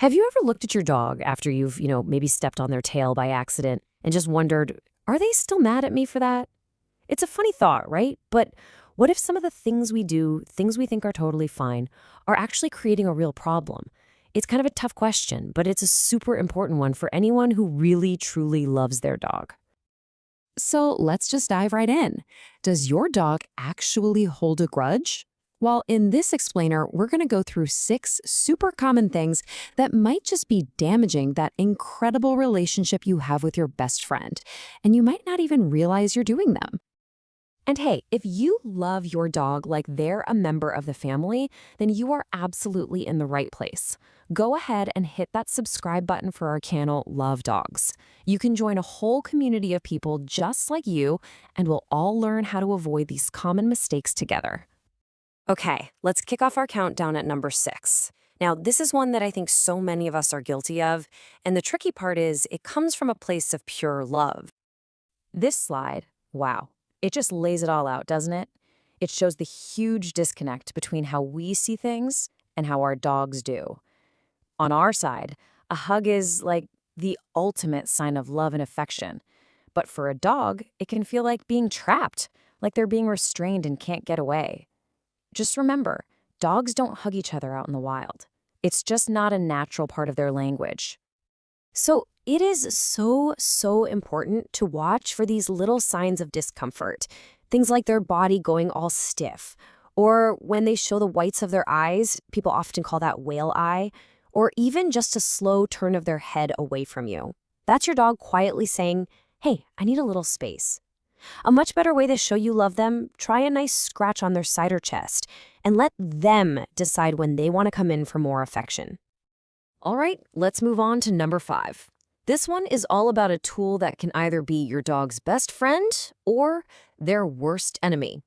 Have you ever looked at your dog after you've, maybe stepped on their tail by accident and just wondered, are they still mad at me for that? It's a funny thought, right? But what if some of the things we do, things we think are totally fine, are actually creating a real problem? It's kind of a tough question, but it's a super important one for anyone who really, truly loves their dog. So let's just dive right in. Does your dog actually hold a grudge? Well, in this explainer, we're going to go through 6 super common things that might just be damaging that incredible relationship you have with your best friend, and you might not even realize you're doing them. And hey, if you love your dog like they're a member of the family, then you are absolutely in the right place. Go ahead and hit that subscribe button for our channel, Love Dogs. You can join a whole community of people just like you, and we'll all learn how to avoid these common mistakes together. Okay, let's kick off our countdown at number 6. Now, this is one that I think so many of us are guilty of, and the tricky part is it comes from a place of pure love. This slide, wow, it just lays it all out, doesn't it? It shows the huge disconnect between how we see things and how our dogs do. On our side, a hug is like the ultimate sign of love and affection. But for a dog, it can feel like being trapped, like they're being restrained and can't get away. Just remember, dogs don't hug each other out in the wild. It's just not a natural part of their language. So it is so important to watch for these little signs of discomfort. Things like their body going all stiff, or when they show the whites of their eyes, people often call that whale eye, or even just a slow turn of their head away from you. That's your dog quietly saying, hey, I need a little space. A much better way to show you love them, try a nice scratch on their side or chest, and let them decide when they want to come in for more affection. All right, let's move on to number 5. This one is all about a tool that can either be your dog's best friend or their worst enemy.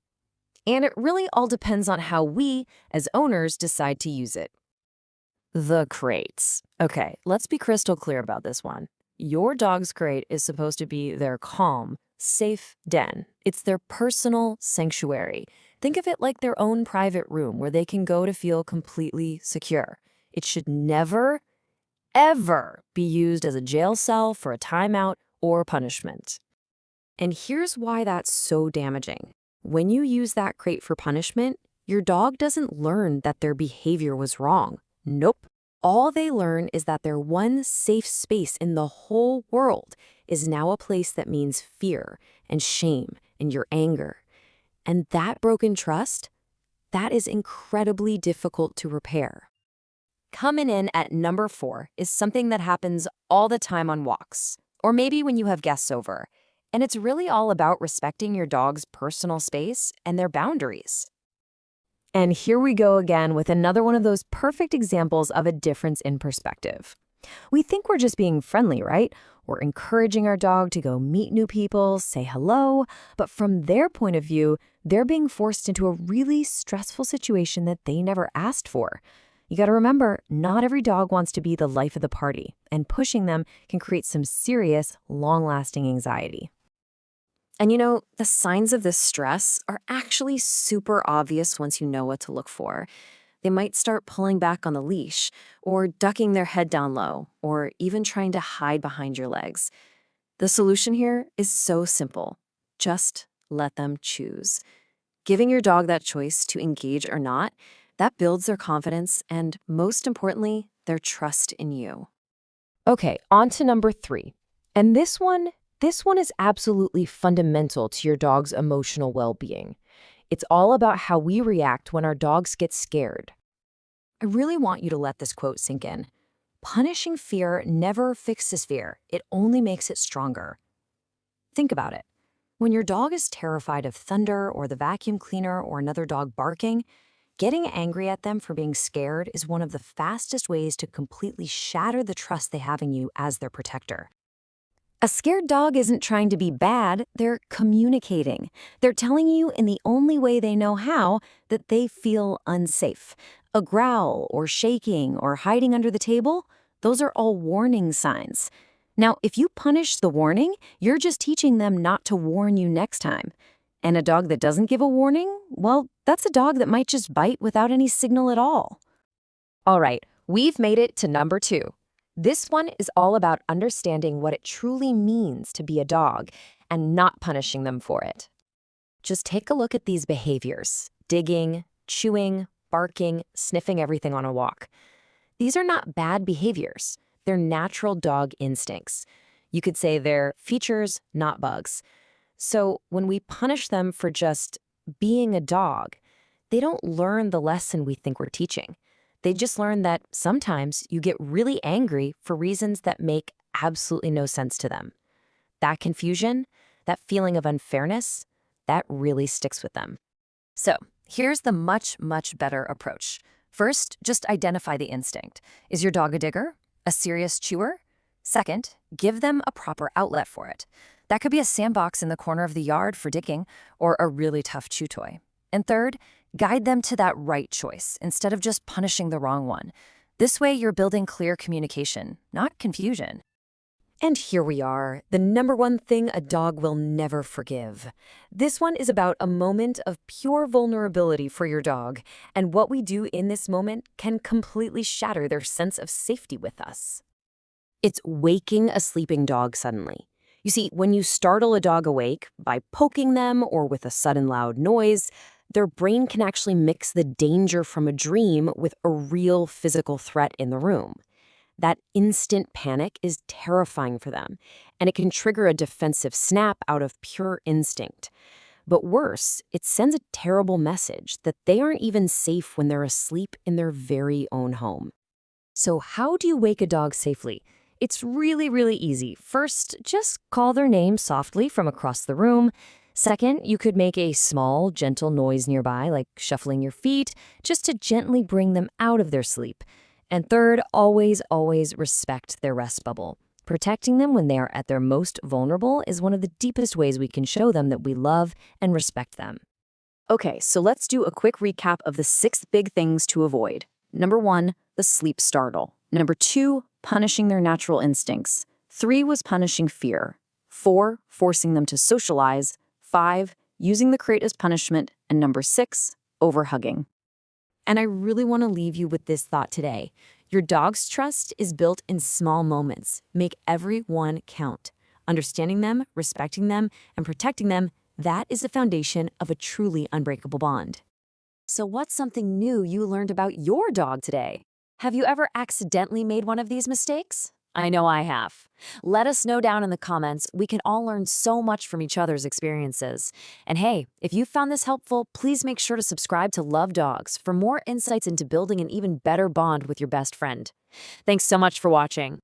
And it really all depends on how we, as owners, decide to use it. The crates. Okay, let's be crystal clear about this one. Your dog's crate is supposed to be their calm, safe den. It's their personal sanctuary. Think of it like their own private room where they can go to feel completely secure. It should never, ever be used as a jail cell for a timeout or punishment. And here's why that's so damaging. When you use that crate for punishment, your dog doesn't learn that their behavior was wrong. Nope. All they learn is that their one safe space in the whole world is now a place that means fear and shame and your anger. And that broken trust, that is incredibly difficult to repair. Coming in at number 4 is something that happens all the time on walks, or maybe when you have guests over. And it's really all about respecting your dog's personal space and their boundaries. And here we go again with another one of those perfect examples of a difference in perspective. We think we're just being friendly, right? We're encouraging our dog to go meet new people, say hello, but from their point of view, they're being forced into a really stressful situation that they never asked for. You got to remember, not every dog wants to be the life of the party, and pushing them can create some serious, long-lasting anxiety. And the signs of this stress are actually super obvious once you know what to look for. They might start pulling back on the leash, or ducking their head down low, or even trying to hide behind your legs. The solution here is so simple. Just let them choose. Giving your dog that choice to engage or not, that builds their confidence and, most importantly, their trust in you. Okay, on to number 3. And this one is absolutely fundamental to your dog's emotional well-being. It's all about how we react when our dogs get scared. I really want you to let this quote sink in. Punishing fear never fixes fear. It only makes it stronger. Think about it. When your dog is terrified of thunder or the vacuum cleaner or another dog barking, getting angry at them for being scared is one of the fastest ways to completely shatter the trust they have in you as their protector. A scared dog isn't trying to be bad, they're communicating. They're telling you in the only way they know how that they feel unsafe. A growl or shaking or hiding under the table, those are all warning signs. Now, if you punish the warning, you're just teaching them not to warn you next time. And a dog that doesn't give a warning, well, that's a dog that might just bite without any signal at all. All right, We've made it to number 2. This one is all about understanding what it truly means to be a dog and not punishing them for it. Just take a look at these behaviors: digging, chewing, barking, sniffing everything on a walk. These are not bad behaviors. They're natural dog instincts. You could say they're features, not bugs. So when we punish them for just being a dog, they don't learn the lesson we think we're teaching. They just learn that sometimes you get really angry for reasons that make absolutely no sense to them. That confusion, that feeling of unfairness, that really sticks with them. So here's the much, much better approach. First, just identify the instinct. Is your dog a digger? A serious chewer? Second, give them a proper outlet for it. That could be a sandbox in the corner of the yard for digging, or a really tough chew toy. And third, guide them to that right choice instead of just punishing the wrong one. This way, you're building clear communication, not confusion. And here we are, the number 1 thing a dog will never forgive. This one is about a moment of pure vulnerability for your dog, and what we do in this moment can completely shatter their sense of safety with us. It's waking a sleeping dog suddenly. You see, when you startle a dog awake by poking them or with a sudden loud noise, their brain can actually mix the danger from a dream with a real physical threat in the room. That instant panic is terrifying for them, and it can trigger a defensive snap out of pure instinct. But worse, it sends a terrible message that they aren't even safe when they're asleep in their very own home. So how do you wake a dog safely? It's really, really easy. First, just call their name softly from across the room. Second, you could make a small, gentle noise nearby, like shuffling your feet, just to gently bring them out of their sleep. And third, always, always respect their rest bubble. Protecting them when they are at their most vulnerable is one of the deepest ways we can show them that we love and respect them. Okay, so let's do a quick recap of the 6 big things to avoid. Number 1, the sleep startle. Number 2, punishing their natural instincts. 3 was punishing fear. 4, forcing them to socialize. 5, using the crate as punishment. And number 6, overhugging. And I really want to leave you with this thought today. Your dog's trust is built in small moments. Make every one count. Understanding them, respecting them, and protecting them, that is the foundation of a truly unbreakable bond. So what's something new you learned about your dog today? Have you ever accidentally made one of these mistakes? I know I have. Let us know down in the comments. We can all learn so much from each other's experiences. And hey, if you found this helpful, please make sure to subscribe to Love Dogs for more insights into building an even better bond with your best friend. Thanks so much for watching.